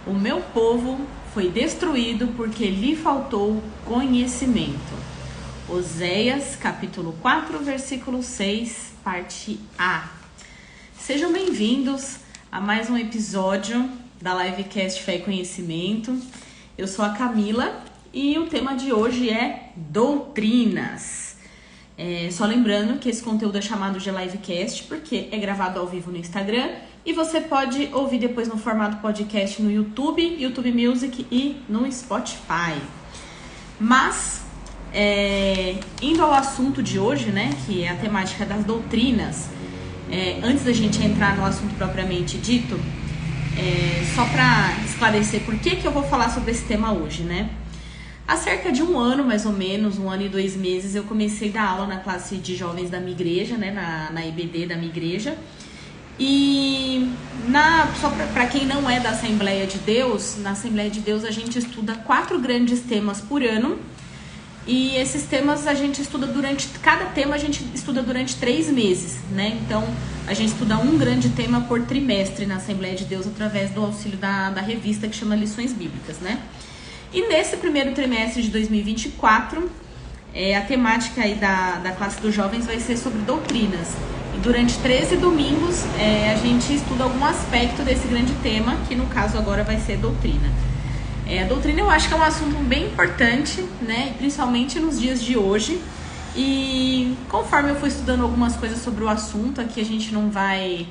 O meu povo foi destruído porque lhe faltou conhecimento. Oséias, capítulo 4, versículo 6, parte A. Sejam bem-vindos a mais um episódio da Livecast Fé e Conhecimento. Eu sou a Camila e o tema de hoje é doutrinas. Só lembrando que esse conteúdo é chamado de Livecast porque é gravado ao vivo no Instagram e você pode ouvir depois no formato podcast no YouTube, YouTube Music e no Spotify. Mas, indo ao assunto de hoje, né, que é a temática das doutrinas, antes da gente entrar no assunto propriamente dito, só para esclarecer por que eu vou falar sobre esse tema hoje, né? Há cerca de um ano, mais ou menos, 1 ano e 2 meses, eu comecei a dar aula na classe de jovens da minha igreja, né, na IBD da minha igreja. E só para quem não é da Assembleia de Deus, na Assembleia de Deus a gente estuda 4 grandes temas por ano. E esses temas a gente estuda cada tema a gente estuda durante 3 meses, né? Então a gente estuda um grande tema por trimestre na Assembleia de Deus através do auxílio da revista que chama Lições Bíblicas, né? E nesse primeiro trimestre de 2024, a temática aí da classe dos jovens vai ser sobre doutrinas. E durante 13 domingos a gente estuda algum aspecto desse grande tema, que no caso agora vai ser doutrina. A doutrina eu acho que é um assunto bem importante, né? Principalmente nos dias de hoje. E conforme eu for estudando algumas coisas sobre o assunto, aqui a gente não vai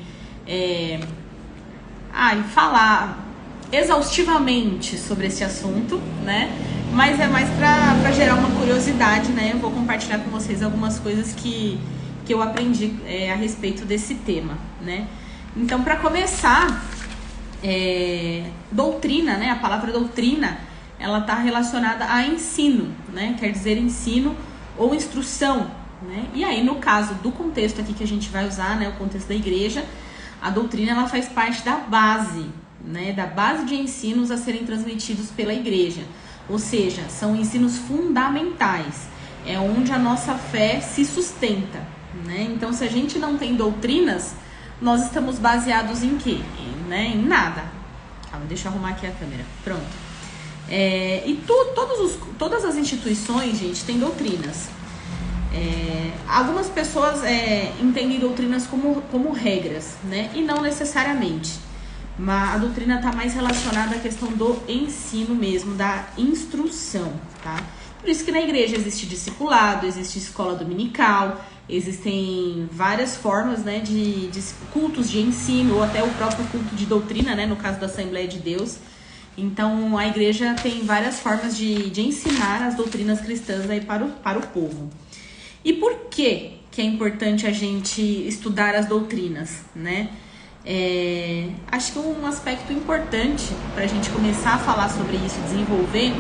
falar exaustivamente sobre esse assunto, né? Mas é mais para gerar uma curiosidade, né? Eu vou compartilhar com vocês algumas coisas que eu aprendi a respeito desse tema, né? Então, para começar, doutrina, né? A palavra doutrina, ela está relacionada a ensino, né? Quer dizer ensino ou instrução, né? E aí, no caso do contexto aqui que a gente vai usar, né? O contexto da igreja, a doutrina ela faz parte da base, né? Da base de ensinos a serem transmitidos pela igreja. Ou seja, são ensinos fundamentais. É onde a nossa fé se sustenta, né? Então, se a gente não tem doutrinas, nós estamos baseados em quê? Em nada. Calma, deixa eu arrumar aqui a câmera. Pronto. Todas as instituições, gente, têm doutrinas. Algumas pessoas entendem doutrinas como regras, né? E não necessariamente. Mas a doutrina está mais relacionada à questão do ensino mesmo, da instrução, tá? Por isso que na igreja existe discipulado, existe escola dominical, existem várias formas, né, de cultos de ensino, ou até o próprio culto de doutrina, né, no caso da Assembleia de Deus. Então, a igreja tem várias formas de ensinar as doutrinas cristãs aí para o povo. E por que é importante a gente estudar as doutrinas, né? Acho que um aspecto importante para a gente começar a falar sobre isso, desenvolver,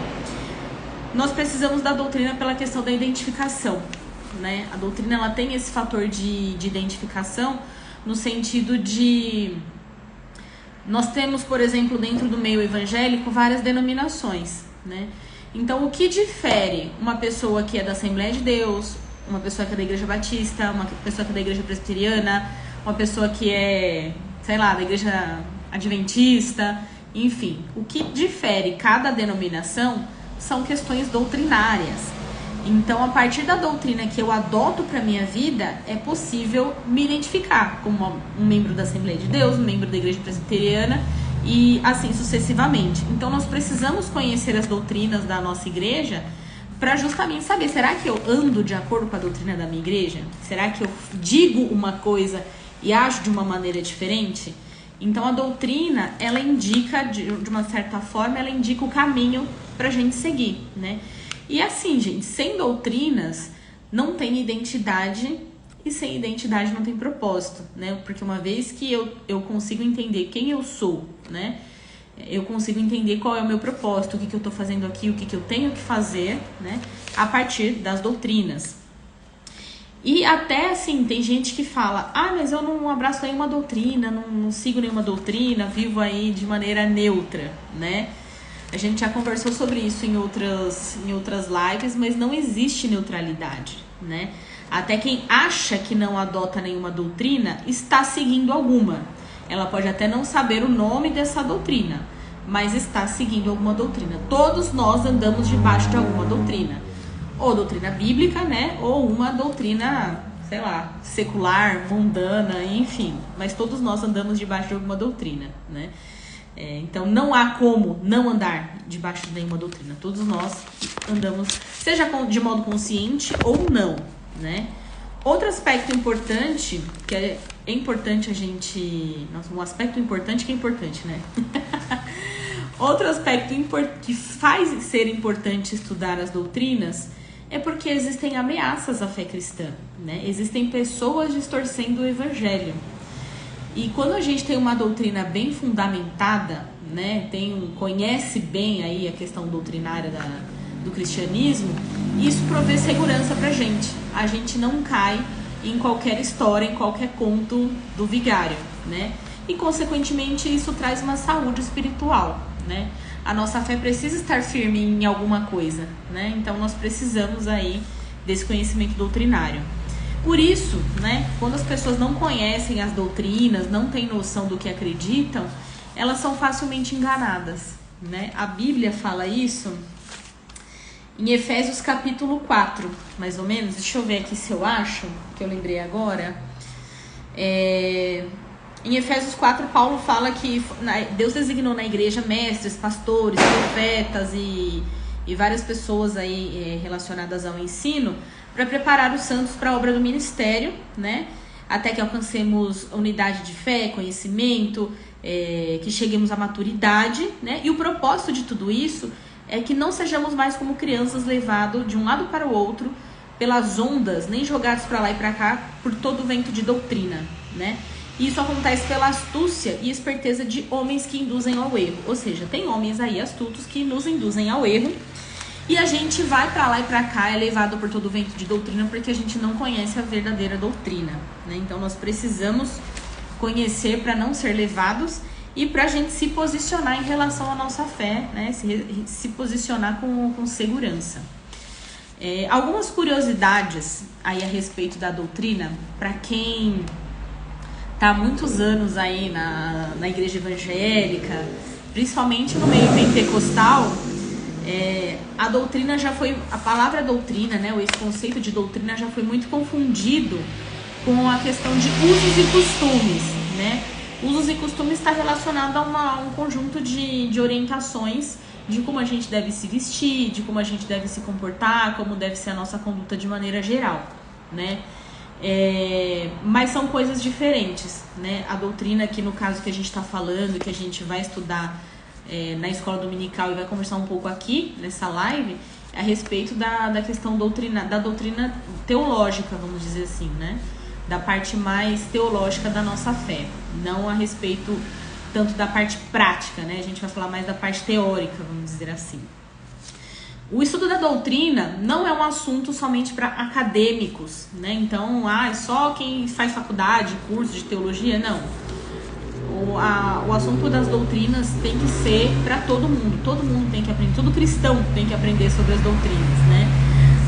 nós precisamos da doutrina pela questão da identificação, né? A doutrina ela tem esse fator de identificação no sentido de nós temos, por exemplo, dentro do meio evangélico várias denominações, né? Então, o que difere uma pessoa que é da Assembleia de Deus, uma pessoa que é da Igreja Batista, uma pessoa que é da Igreja Presbiteriana, uma pessoa que é, sei lá, da Igreja Adventista, enfim, o que difere cada denominação são questões doutrinárias. Então, a partir da doutrina que eu adoto para minha vida, é possível me identificar como um membro da Assembleia de Deus, um membro da Igreja Presbiteriana e assim sucessivamente. Então, nós precisamos conhecer as doutrinas da nossa igreja para justamente saber, será que eu ando de acordo com a doutrina da minha igreja? Será que eu digo uma coisa e ajo de uma maneira diferente? Então, a doutrina, ela indica, de uma certa forma, ela indica o caminho para a gente seguir, né? E assim, gente, sem doutrinas não tem identidade e sem identidade não tem propósito, né? Porque uma vez que eu consigo entender quem eu sou, né? Eu consigo entender qual é o meu propósito, o que eu tô fazendo aqui, o que eu tenho que fazer, né? A partir das doutrinas. E até assim, tem gente que fala, mas eu não abraço nenhuma doutrina, não sigo nenhuma doutrina, vivo aí de maneira neutra, né? A gente já conversou sobre isso em outras lives, mas não existe neutralidade, né? Até quem acha que não adota nenhuma doutrina está seguindo alguma. Ela pode até não saber o nome dessa doutrina, mas está seguindo alguma doutrina. Todos nós andamos debaixo de alguma doutrina. Ou doutrina bíblica, né? Ou uma doutrina, sei lá, secular, mundana, enfim. Mas todos nós andamos debaixo de alguma doutrina, né? Então não há como não andar debaixo de nenhuma doutrina. Todos nós andamos, seja de modo consciente ou não, né? Outro aspecto importante, que é importante a gente... Nossa, um aspecto importante que é importante, né? Outro aspecto que faz ser importante estudar as doutrinas é porque existem ameaças à fé cristã, né? Existem pessoas distorcendo o evangelho. E quando a gente tem uma doutrina bem fundamentada, né, conhece bem aí a questão doutrinária do cristianismo, isso provê segurança pra gente. A gente não cai em qualquer história, em qualquer conto do vigário, né? E, consequentemente, isso traz uma saúde espiritual, né? A nossa fé precisa estar firme em alguma coisa, né? Então, nós precisamos aí desse conhecimento doutrinário. Por isso, né, quando as pessoas não conhecem as doutrinas, não têm noção do que acreditam, elas são facilmente enganadas, né? A Bíblia fala isso em Efésios capítulo 4, mais ou menos. Deixa eu ver aqui se eu acho, que eu lembrei agora. Em Efésios 4, Paulo fala que Deus designou na igreja mestres, pastores, profetas e várias pessoas aí relacionadas ao ensino para preparar os santos para a obra do ministério, né? Até que alcancemos unidade de fé, conhecimento, que cheguemos à maturidade, né? E o propósito de tudo isso é que não sejamos mais como crianças levados de um lado para o outro pelas ondas, nem jogados para lá e para cá por todo o vento de doutrina, né? E isso acontece pela astúcia e esperteza de homens que induzem ao erro. Ou seja, tem homens aí astutos que nos induzem ao erro e a gente vai para lá e para cá, é levado por todo o vento de doutrina porque a gente não conhece a verdadeira doutrina, né? Então nós precisamos conhecer para não ser levados e para a gente se posicionar em relação à nossa fé, né? Se posicionar com segurança. Algumas curiosidades aí a respeito da doutrina, para quem está há muitos anos aí na igreja evangélica, principalmente no meio pentecostal, a doutrina já foi, a palavra doutrina, né, esse conceito de doutrina já foi muito confundido com a questão de usos e costumes, né? Usos e costumes está relacionado a um conjunto de orientações de como a gente deve se vestir, de como a gente deve se comportar, como deve ser a nossa conduta de maneira geral, né? Mas são coisas diferentes, né? A doutrina, que no caso que a gente está falando, que a gente vai estudar na escola dominical e vai conversar um pouco aqui nessa live, a respeito da questão da doutrina teológica, vamos dizer assim, né? Da parte mais teológica da nossa fé, não a respeito tanto da parte prática, né? A gente vai falar mais da parte teórica, vamos dizer assim. O estudo da doutrina não é um assunto somente para acadêmicos, né? Então, só quem faz faculdade, curso de teologia, não. O assunto das doutrinas tem que ser para todo mundo tem que aprender, todo cristão tem que aprender sobre as doutrinas, né?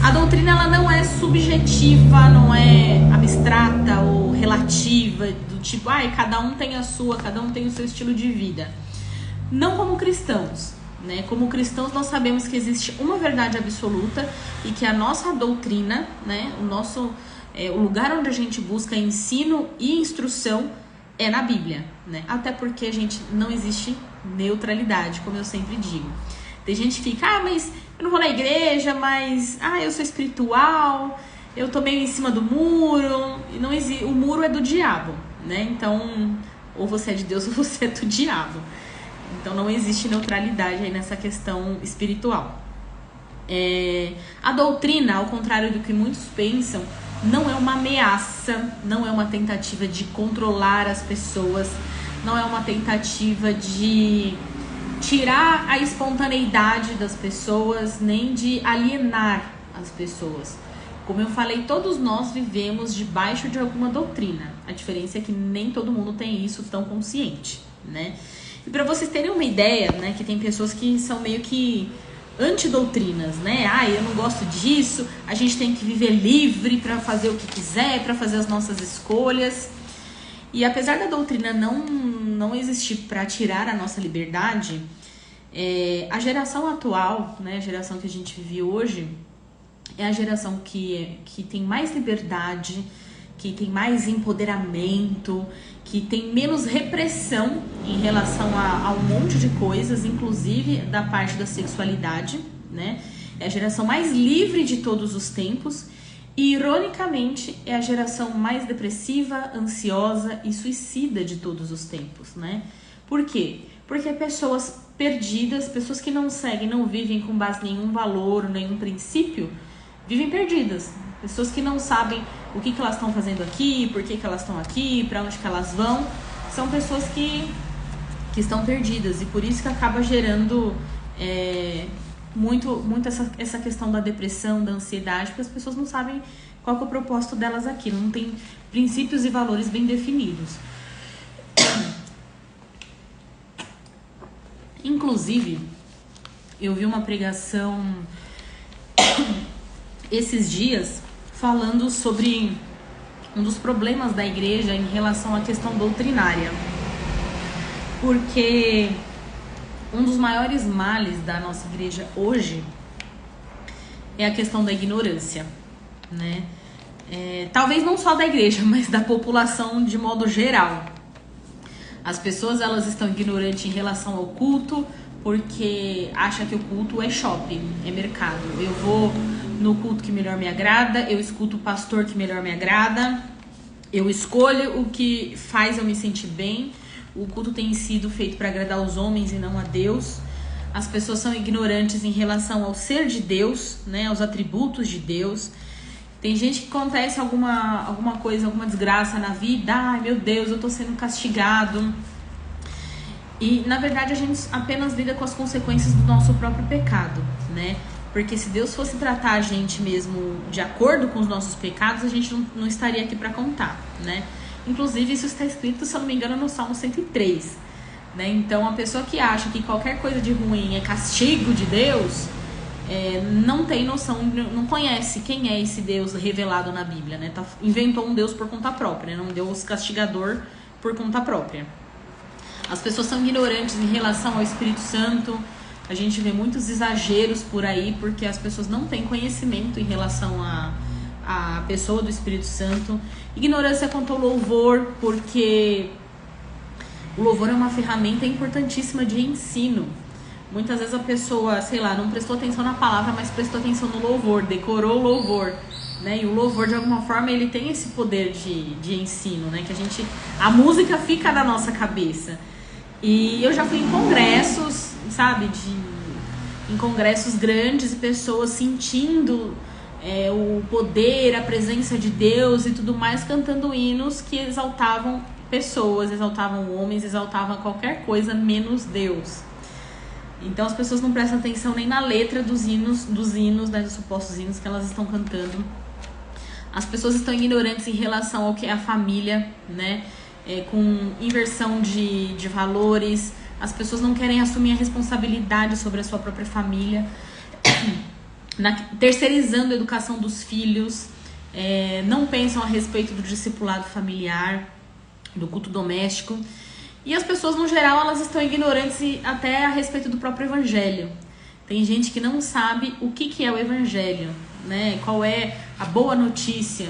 A doutrina, ela não é subjetiva, não é abstrata ou relativa, do tipo, cada um tem a sua, cada um tem o seu estilo de vida. Não como cristãos, né? Como cristãos, nós sabemos que existe uma verdade absoluta e que a nossa doutrina, né, o lugar onde a gente busca ensino e instrução é na Bíblia, né? Até porque a gente não existe neutralidade, como eu sempre digo. Tem gente que fica, mas eu não vou na igreja, mas eu sou espiritual, eu tô meio em cima do muro. E não existe, o muro é do diabo, né? Então, ou você é de Deus ou você é do diabo. Então não existe neutralidade aí nessa questão espiritual. A doutrina, ao contrário do que muitos pensam, não é uma ameaça, não é uma tentativa de controlar as pessoas, não é uma tentativa de tirar a espontaneidade das pessoas, nem de alienar as pessoas. Como eu falei, todos nós vivemos debaixo de alguma doutrina. A diferença é que nem todo mundo tem isso tão consciente, né? E para vocês terem uma ideia, né, que tem pessoas que são meio que antidoutrinas, né? Eu não gosto disso, a gente tem que viver livre para fazer o que quiser, para fazer as nossas escolhas. E apesar da doutrina não existir para tirar a nossa liberdade, A geração atual, né, a geração que a gente vive hoje, é a geração que tem mais liberdade, que tem mais empoderamento, que tem menos repressão em relação a um monte de coisas, inclusive da parte da sexualidade, né? É a geração mais livre de todos os tempos e, ironicamente, é a geração mais depressiva, ansiosa e suicida de todos os tempos, né? Por quê? Porque pessoas perdidas, pessoas que não seguem, não vivem com base em nenhum valor, nenhum princípio, vivem perdidas. Pessoas que não sabem o que elas estão fazendo aqui, por que elas estão aqui, para onde que elas vão. São pessoas que estão perdidas e por isso que acaba gerando muito essa questão da depressão, da ansiedade, porque as pessoas não sabem qual que é o propósito delas aqui, não tem princípios e valores bem definidos. Inclusive, eu vi uma pregação esses dias falando sobre um dos problemas da igreja em relação à questão doutrinária. Porque um dos maiores males da nossa igreja hoje é a questão da ignorância, né? Talvez não só da igreja, mas da população de modo geral. As pessoas, elas estão ignorantes em relação ao culto, porque acham que o culto é shopping, é mercado. Eu vou no culto que melhor me agrada, eu escuto o pastor que melhor me agrada, eu escolho o que faz eu me sentir bem. O culto tem sido feito para agradar os homens e não a Deus. As pessoas são ignorantes em relação ao ser de Deus, né, aos atributos de Deus. Tem gente que acontece alguma coisa, alguma desgraça na vida, ai meu Deus, eu tô sendo castigado. E na verdade a gente apenas lida com as consequências do nosso próprio pecado, né? Porque se Deus fosse tratar a gente mesmo de acordo com os nossos pecados, a gente não estaria aqui para contar, né? Inclusive isso está escrito, se eu não me engano, no Salmo 103, né? Então a pessoa que acha que qualquer coisa de ruim é castigo de Deus, não tem noção, não conhece quem é esse Deus revelado na Bíblia, né? Inventou um Deus por conta própria, né? Um Deus castigador por conta própria. As pessoas são ignorantes em relação ao Espírito Santo. A gente vê muitos exageros por aí, porque as pessoas não têm conhecimento em relação à pessoa do Espírito Santo. Ignorância quanto ao louvor, porque o louvor é uma ferramenta importantíssima de ensino. Muitas vezes a pessoa, sei lá, não prestou atenção na palavra, mas prestou atenção no louvor, decorou o louvor, né? E o louvor, de alguma forma, ele tem esse poder de ensino, né? Que a música fica na nossa cabeça. E eu já fui em congressos, sabe? Em congressos grandes, e pessoas sentindo o poder, a presença de Deus e tudo mais, cantando hinos que exaltavam pessoas, exaltavam homens, exaltavam qualquer coisa menos Deus. Então as pessoas não prestam atenção nem na letra dos hinos, né, dos supostos hinos que elas estão cantando. As pessoas estão ignorantes em relação ao que é a família, né? Com inversão de valores. As pessoas não querem assumir a responsabilidade sobre a sua própria família, terceirizando a educação dos filhos, não pensam a respeito do discipulado familiar, do culto doméstico. E as pessoas, no geral, elas estão ignorantes até a respeito do próprio evangelho. Tem gente que não sabe o que é o evangelho, né? Qual é a boa notícia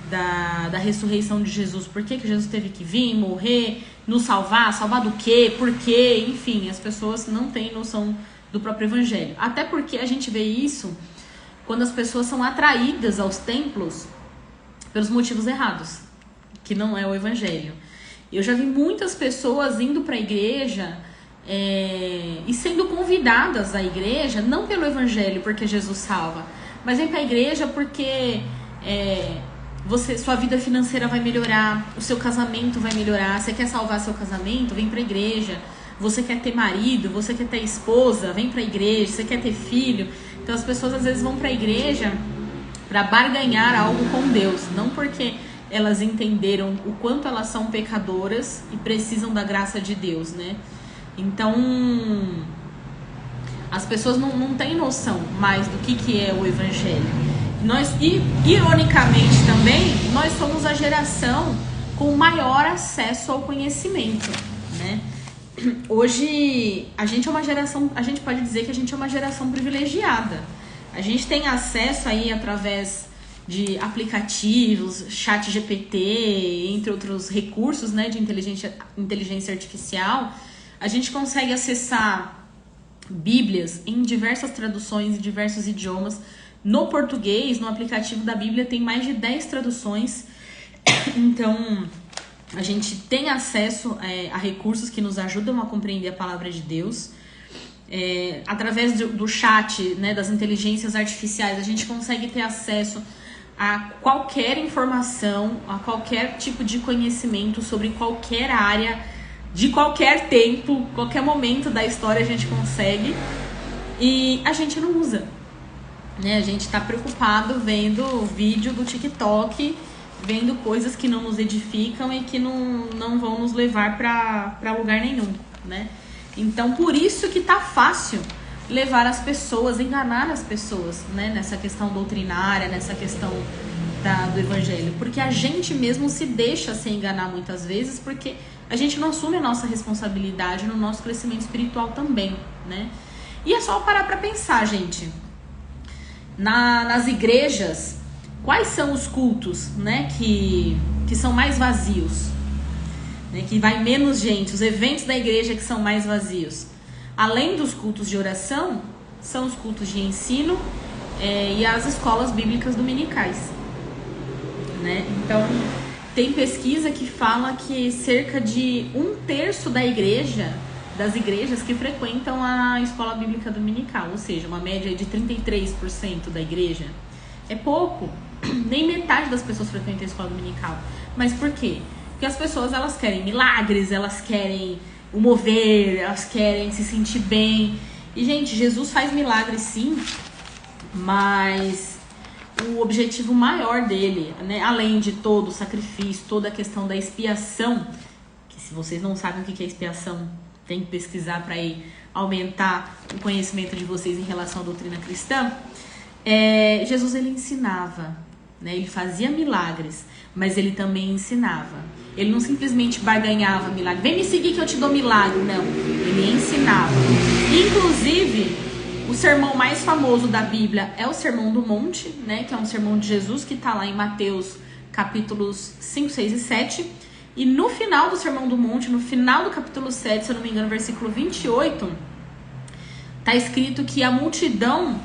da ressurreição de Jesus. Por que Jesus teve que vir, morrer, nos salvar? Salvar do quê? Por quê? Enfim, as pessoas não têm noção do próprio evangelho. Até porque a gente vê isso quando as pessoas são atraídas aos templos pelos motivos errados, que não é o evangelho. Eu já vi muitas pessoas indo para a igreja e sendo convidadas à igreja, não pelo evangelho, porque Jesus salva, mas vem para a igreja porque sua vida financeira vai melhorar, o seu casamento vai melhorar. Você quer salvar seu casamento? Vem para a igreja. Você quer ter marido? Você quer ter esposa? Vem para a igreja. Você quer ter filho? Então as pessoas às vezes vão para a igreja para barganhar algo com Deus, não porque elas entenderam o quanto elas são pecadoras e precisam da graça de Deus, né? Então, as pessoas não têm noção mais do que é o evangelho. Ironicamente também, nós somos a geração com maior acesso ao conhecimento, né? hoje a gente é uma geração, a gente pode dizer que a gente é uma geração privilegiada. A gente tem acesso aí através de aplicativos, chat GPT, entre outros recursos, né, de inteligência artificial. A gente consegue acessar Bíblias em diversas traduções, em diversos idiomas. No português, no aplicativo da Bíblia, tem mais de 10 traduções. Então, a gente tem acesso a recursos que nos ajudam a compreender a palavra de Deus. Através do chat, né, das inteligências artificiais, a gente consegue ter acesso a qualquer informação, a qualquer tipo de conhecimento sobre qualquer área, de qualquer tempo, qualquer momento da história a gente consegue. E a gente não usa, né? A gente está preocupado vendo vídeo do TikTok, vendo coisas que não nos edificam e que não vão nos levar para lugar nenhum, né? Então, por isso que tá fácil levar as pessoas, enganar as pessoas, né? Nessa questão doutrinária, nessa questão do evangelho. Porque a gente mesmo se deixa se enganar muitas vezes, porque a gente não assume a nossa responsabilidade no nosso crescimento espiritual também, né? E é só parar pra pensar, gente. Nas igrejas, quais são os cultos, né? Que são mais vazios? Né, que vai menos gente, os eventos da igreja que são mais vazios. Além dos cultos de oração, são os cultos de ensino e as escolas bíblicas dominicais. Né? Então, tem pesquisa que fala que cerca de 1/3 das igrejas que frequentam a escola bíblica dominical, ou seja, uma média de 33% da igreja. É pouco, nem metade das pessoas frequentam a escola dominical. Mas por quê? Porque as pessoas, elas querem milagres, elas querem o mover, elas querem se sentir bem. E, gente, Jesus faz milagres sim, mas o objetivo maior dele, né, além de todo o sacrifício, toda a questão da expiação, que se vocês não sabem o que é expiação, tem que pesquisar para aí aumentar o conhecimento de vocês em relação à doutrina cristã. Jesus, ele ensinava, né, ele fazia milagres, mas ele também ensinava. Ele não simplesmente barganhava milagre. Vem me seguir que eu te dou milagre. Não, ele ensinava. Inclusive, o sermão mais famoso da Bíblia é o Sermão do Monte, né? Que é um sermão de Jesus que está lá em Mateus capítulos 5, 6 e 7. E no final do Sermão do Monte, no final do capítulo 7, se eu não me engano, versículo 28, está escrito que a multidão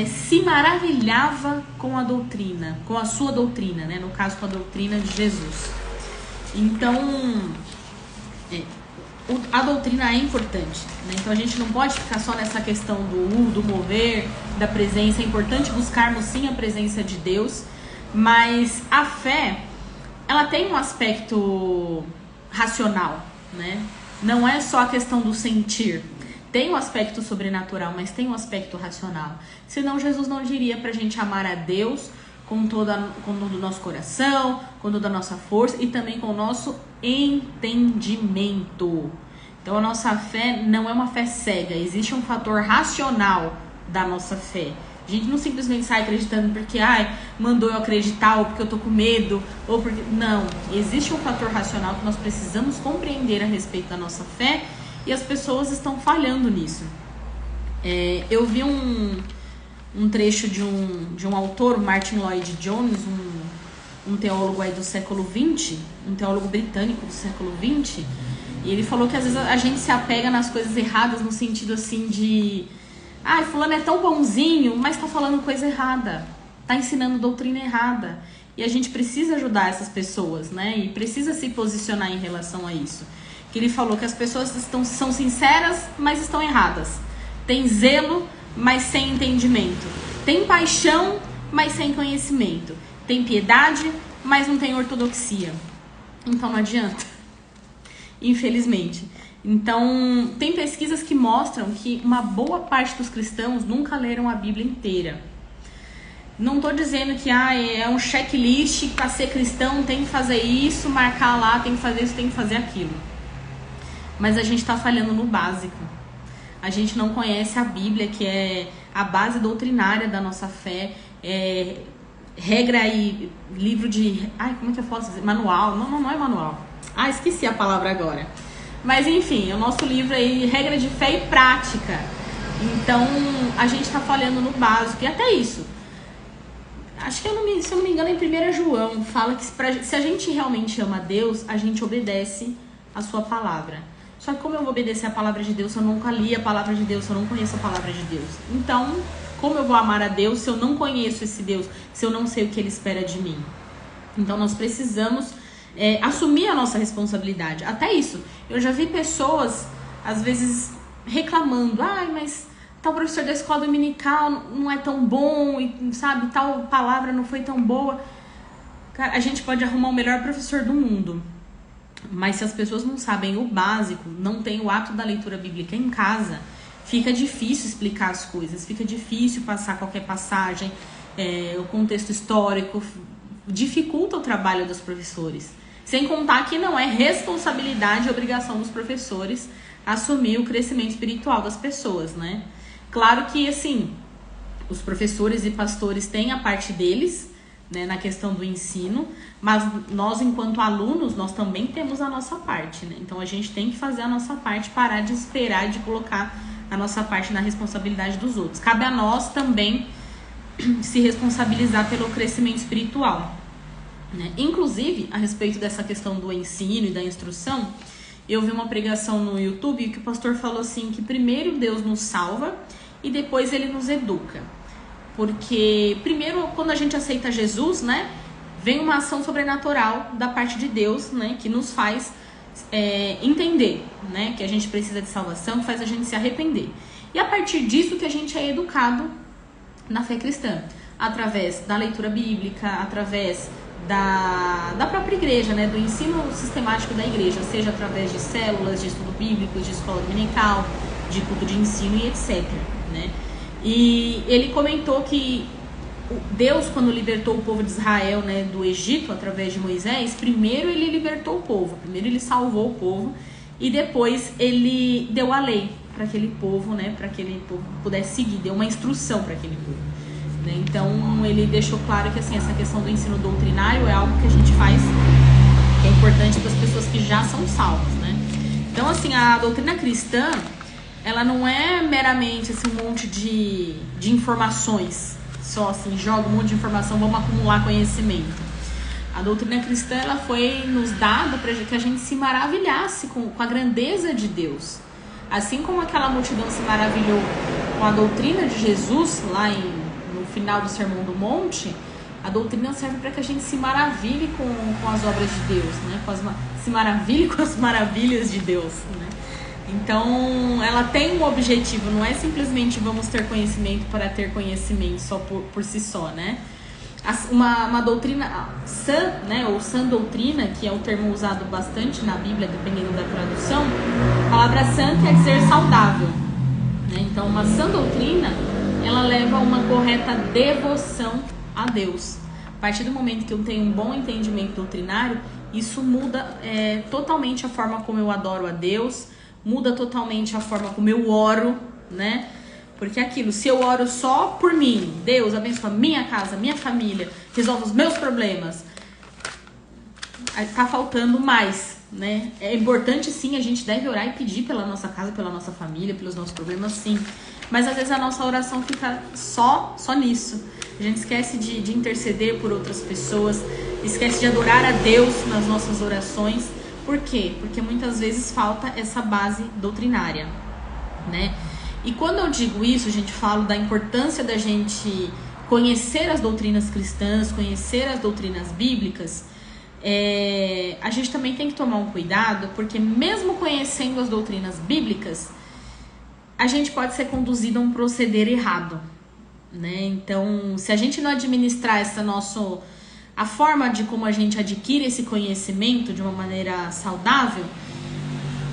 se maravilhava com a doutrina, com a sua doutrina, né? No caso, com a doutrina de Jesus. Então, a doutrina é importante, né? Então a gente não pode ficar só nessa questão do mover, da presença. É importante buscarmos sim a presença de Deus, mas a fé, ela tem um aspecto racional, né? Não é só a questão do sentir. Tem um aspecto sobrenatural, mas tem um aspecto racional. Senão Jesus não diria pra gente amar a Deus com todo o nosso coração, com toda a nossa força e também com o nosso entendimento. Então a nossa fé não é uma fé cega, existe um fator racional da nossa fé. A gente não simplesmente sai acreditando porque mandou eu acreditar, ou porque eu tô com medo, ou porque... Não, existe um fator racional que nós precisamos compreender a respeito da nossa fé e as pessoas estão falhando nisso. Eu vi um trecho de um autor, Martin Lloyd Jones, um teólogo aí do século XX, um teólogo britânico do século XX, e ele falou que às vezes a gente se apega nas coisas erradas no sentido assim de fulano é tão bonzinho, mas tá falando coisa errada, tá ensinando doutrina errada, e a gente precisa ajudar essas pessoas, né, e precisa se posicionar em relação a isso. Que ele falou que as pessoas são sinceras, mas estão erradas, tem zelo, mas sem entendimento. Tem paixão, mas sem conhecimento. Tem piedade, mas não tem ortodoxia. Então não adianta. Infelizmente. Então, tem pesquisas que mostram que uma boa parte dos cristãos nunca leram a Bíblia inteira. Não estou dizendo que é um checklist, para ser cristão tem que fazer isso, marcar lá, tem que fazer isso, tem que fazer aquilo. Mas a gente está falhando no básico. A gente não conhece a Bíblia, que é a base doutrinária da nossa fé, regra e livro de... como é que eu posso dizer? Manual. Não é manual. Esqueci a palavra agora. Mas enfim, o nosso livro aí, Regra de Fé e Prática. Então, a gente está falhando no básico. E até isso, acho que, se eu não me engano, em 1 João, fala que se a gente realmente ama a Deus, a gente obedece a sua palavra. Só que como eu vou obedecer a palavra de Deus se eu nunca li a palavra de Deus, se eu não conheço a palavra de Deus? Então, como eu vou amar a Deus se eu não conheço esse Deus, se eu não sei o que Ele espera de mim? Então, nós precisamos assumir a nossa responsabilidade. Até isso, eu já vi pessoas, às vezes, reclamando. Ai, mas tal professor da escola dominical não é tão bom, e, sabe, tal palavra não foi tão boa. Cara, a gente pode arrumar o melhor professor do mundo, mas se as pessoas não sabem o básico, não tem o hábito da leitura bíblica em casa, fica difícil explicar as coisas, fica difícil passar qualquer passagem, o contexto histórico, dificulta o trabalho dos professores. Sem contar que não é responsabilidade e obrigação dos professores assumir o crescimento espiritual das pessoas, né? Claro que, assim, os professores e pastores têm a parte deles, né, na questão do ensino, mas nós, enquanto alunos, nós também temos a nossa parte, né? Então, a gente tem que fazer a nossa parte, parar de esperar, de colocar a nossa parte na responsabilidade dos outros. Cabe a nós também se responsabilizar pelo crescimento espiritual, né? Inclusive, a respeito dessa questão do ensino e da instrução, eu vi uma pregação no YouTube que o pastor falou assim, que primeiro Deus nos salva e depois Ele nos educa. Porque primeiro, quando a gente aceita Jesus, né, vem uma ação sobrenatural da parte de Deus, né, que nos faz entender, né, que a gente precisa de salvação, que faz a gente se arrepender. E a partir disso que a gente é educado na fé cristã, através da leitura bíblica, através da própria igreja, né, do ensino sistemático da igreja, seja através de células, de estudo bíblico, de escola dominical, de culto de ensino e etc, né? E ele comentou que Deus, quando libertou o povo de Israel, né, do Egito, através de Moisés, primeiro ele libertou o povo, primeiro ele salvou o povo e depois ele deu a lei para aquele povo, né, para que aquele povo pudesse seguir, deu uma instrução para aquele povo, né? Então ele deixou claro que, assim, essa questão do ensino doutrinário é algo que a gente faz, que é importante para as pessoas que já são salvas, né? Então, assim, a doutrina cristã, ela não é meramente, assim, um monte de informações, só assim, joga um monte de informação, vamos acumular conhecimento. A doutrina cristã, ela foi nos dada para que a gente se maravilhasse com a grandeza de Deus. Assim como aquela multidão se maravilhou com a doutrina de Jesus, lá no final do Sermão do Monte, a doutrina serve para que a gente se maravilhe com as obras de Deus, né? Se maravilhe com as maravilhas de Deus, né? Então, ela tem um objetivo, não é simplesmente vamos ter conhecimento para ter conhecimento só por si só, né? Uma doutrina sã, né, ou sã doutrina, que é um termo usado bastante na Bíblia, dependendo da tradução, a palavra sã quer dizer saudável, né? Então, uma sã doutrina, ela leva a uma correta devoção a Deus. A partir do momento que eu tenho um bom entendimento doutrinário, isso muda totalmente a forma como eu adoro a Deus, muda totalmente a forma como eu oro, né? Porque aquilo, se eu oro só por mim, Deus abençoa minha casa, minha família, resolve os meus problemas, tá faltando mais, né? É importante, sim, a gente deve orar e pedir pela nossa casa, pela nossa família, pelos nossos problemas, sim. Mas às vezes a nossa oração fica só nisso. A gente esquece de interceder por outras pessoas, esquece de adorar a Deus nas nossas orações. Por quê? Porque muitas vezes falta essa base doutrinária, né? E quando eu digo isso, a gente fala da importância da gente conhecer as doutrinas cristãs, conhecer as doutrinas bíblicas, a gente também tem que tomar um cuidado, porque mesmo conhecendo as doutrinas bíblicas, a gente pode ser conduzido a um proceder errado, né? Então, se a gente não administrar a forma de como a gente adquire esse conhecimento de uma maneira saudável,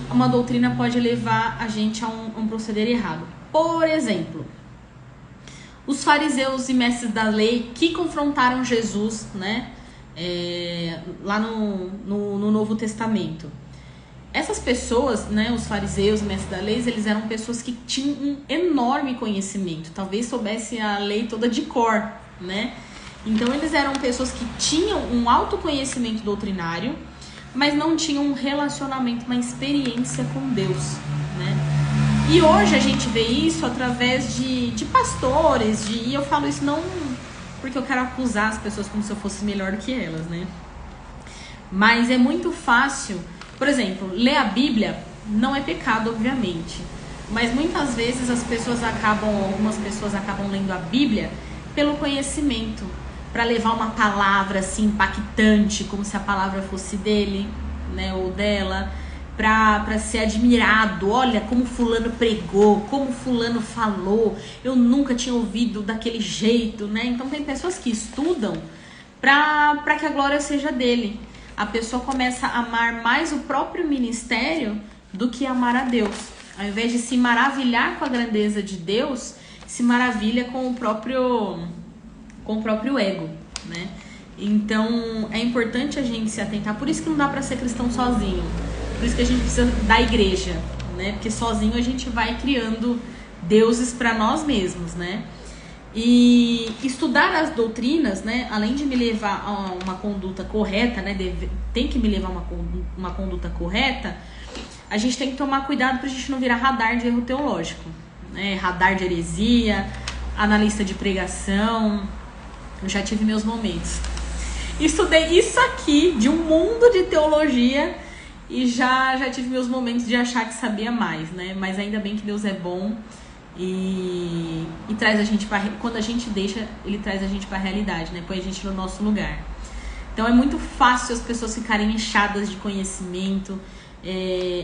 uma doutrina pode levar a gente a um proceder errado. Por exemplo, os fariseus e mestres da lei que confrontaram Jesus, né, lá no Novo Testamento. Essas pessoas, né, os fariseus e mestres da lei, eles eram pessoas que tinham um enorme conhecimento, talvez soubessem a lei toda de cor, né? Então eles eram pessoas que tinham um autoconhecimento doutrinário, mas não tinham um relacionamento, uma experiência com Deus, né? E hoje a gente vê isso através de pastores, e eu falo isso não porque eu quero acusar as pessoas como se eu fosse melhor do que elas, né? Mas é muito fácil, por exemplo, ler a Bíblia não é pecado, obviamente, mas muitas vezes algumas pessoas acabam lendo a Bíblia pelo conhecimento, para levar uma palavra assim impactante, como se a palavra fosse dele, né, ou dela, para ser admirado. Olha como fulano pregou, como fulano falou, eu nunca tinha ouvido daquele jeito, né? Então tem pessoas que estudam para que a glória seja dele. A pessoa começa a amar mais o próprio ministério do que amar a Deus. Ao invés de se maravilhar com a grandeza de Deus, se maravilha com o próprio ego, né? Então é importante a gente se atentar. Por isso que não dá para ser cristão sozinho. Por isso que a gente precisa da igreja, né? Porque sozinho a gente vai criando deuses para nós mesmos, né? E estudar as doutrinas, né? Além de me levar a uma conduta correta, né? Tem que me levar a uma conduta correta. A gente tem que tomar cuidado pra gente não virar radar de erro teológico, né? Radar de heresia, analista de pregação. Eu já tive meus momentos. Estudei isso aqui de um mundo de teologia e já tive meus momentos de achar que sabia mais, né? Mas ainda bem que Deus é bom e traz a gente para, quando a gente deixa, ele traz a gente para a realidade, né? Põe a gente no nosso lugar. Então é muito fácil as pessoas ficarem inchadas de conhecimento,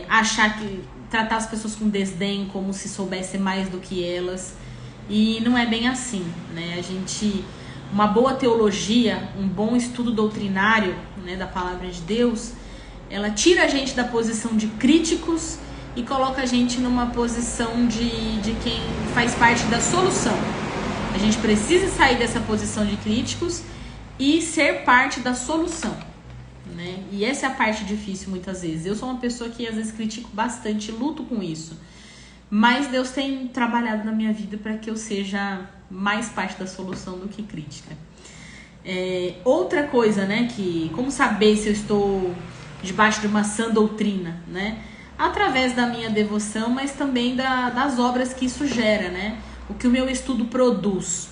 achar que tratar as pessoas com desdém, como se soubesse mais do que elas. E não é bem assim, né? Uma boa teologia, um bom estudo doutrinário, né, da palavra de Deus, ela tira a gente da posição de críticos e coloca a gente numa posição de quem faz parte da solução. A gente precisa sair dessa posição de críticos e ser parte da solução, né? E essa é a parte difícil muitas vezes. Eu sou uma pessoa que às vezes critico bastante, luto com isso. Mas Deus tem trabalhado na minha vida para que eu seja mais parte da solução do que crítica. Outra coisa, né, que como saber se eu estou debaixo de uma sã doutrina, né? Através da minha devoção, mas também das obras que isso gera, né? O que o meu estudo produz.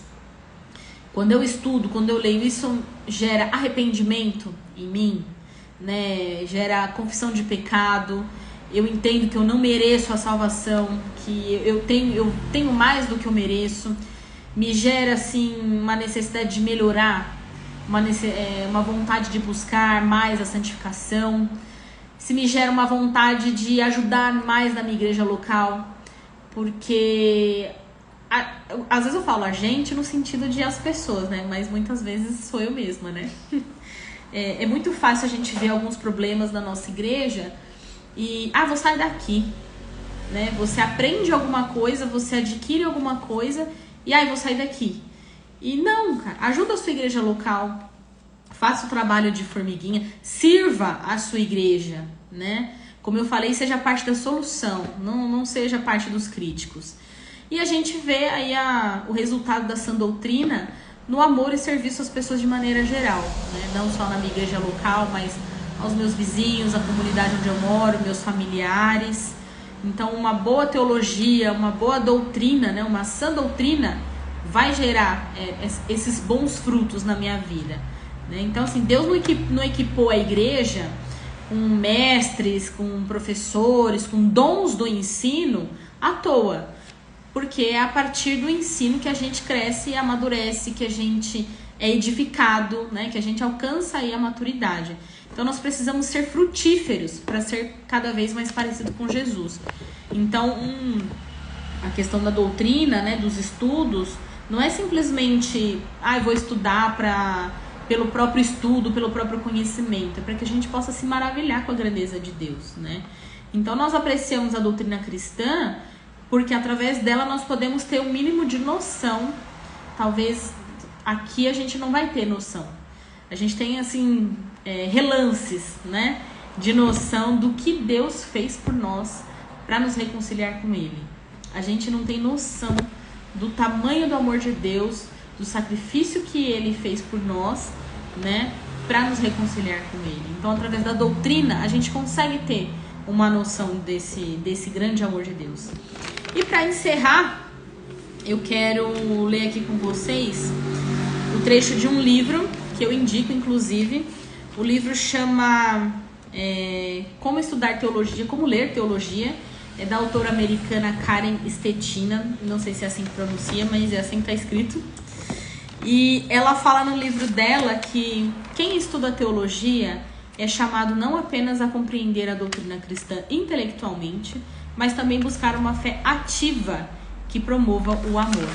Quando eu estudo, quando eu leio, isso gera arrependimento em mim, né? Gera confissão de pecado. Eu entendo que eu não mereço a salvação, que eu tenho mais do que eu mereço. Me gera, assim, uma necessidade de melhorar, uma vontade de buscar mais a santificação. Se me gera uma vontade de ajudar mais na minha igreja local, porque às vezes eu falo a gente no sentido de as pessoas, né? Mas muitas vezes sou eu mesma, né? É muito fácil a gente ver alguns problemas na nossa igreja e, vou sair daqui, né? Você aprende alguma coisa, você adquire alguma coisa e vou sair daqui. E não, cara, ajuda a sua igreja local, faça o trabalho de formiguinha, sirva a sua igreja, né? Como eu falei, seja parte da solução, não seja parte dos críticos. E a gente vê aí o resultado da sã doutrina no amor e serviço às pessoas de maneira geral, né? Não só na minha igreja local, mas aos meus vizinhos, à comunidade onde eu moro, meus familiares. Então, uma boa teologia, uma boa doutrina, né? Uma sã doutrina vai gerar esses bons frutos na minha vida, né? Então, assim, Deus não equipou a igreja com mestres, com professores, com dons do ensino à toa, porque é a partir do ensino que a gente cresce e amadurece, que a gente é edificado, né? Que a gente alcança aí a maturidade. Então nós precisamos ser frutíferos para ser cada vez mais parecido com Jesus. Então a questão da doutrina, né, dos estudos, não é simplesmente eu vou estudar pelo próprio estudo, pelo próprio conhecimento, é para que a gente possa se maravilhar com a grandeza de Deus, né? Então nós apreciamos a doutrina cristã porque através dela nós podemos ter um mínimo de noção. Talvez aqui a gente não vai ter noção. A gente tem, assim, relances, né, de noção do que Deus fez por nós para nos reconciliar com Ele. A gente não tem noção do tamanho do amor de Deus, do sacrifício que Ele fez por nós, né, para nos reconciliar com Ele. Então, através da doutrina, a gente consegue ter uma noção desse grande amor de Deus. E para encerrar, eu quero ler aqui com vocês o trecho de um livro que eu indico, inclusive. O livro chama Como Estudar Teologia, Como Ler Teologia. É da autora americana Karen Stettina. Não sei se é assim que pronuncia, mas é assim que está escrito. E ela fala no livro dela que quem estuda teologia é chamado não apenas a compreender a doutrina cristã intelectualmente, mas também buscar uma fé ativa que promova o amor.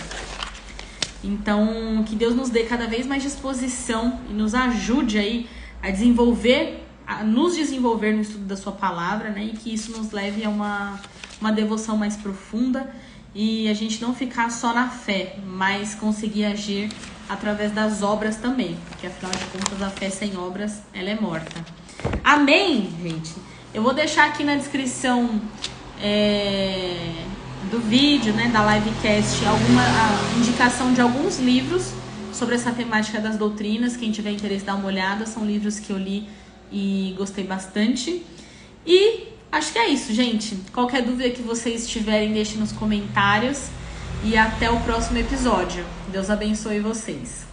Então, que Deus nos dê cada vez mais disposição e nos ajude aí a nos desenvolver no estudo da sua palavra, né? E que isso nos leve a uma devoção mais profunda e a gente não ficar só na fé, mas conseguir agir através das obras também, porque afinal de contas a fé sem obras, ela é morta. Amém, gente? Eu vou deixar aqui na descrição do vídeo, né, da livecast, a indicação de alguns livros sobre essa temática das doutrinas. Quem tiver interesse, dá uma olhada. São livros que eu li e gostei bastante. E acho que é isso, gente. Qualquer dúvida que vocês tiverem, deixem nos comentários. E até o próximo episódio. Deus abençoe vocês.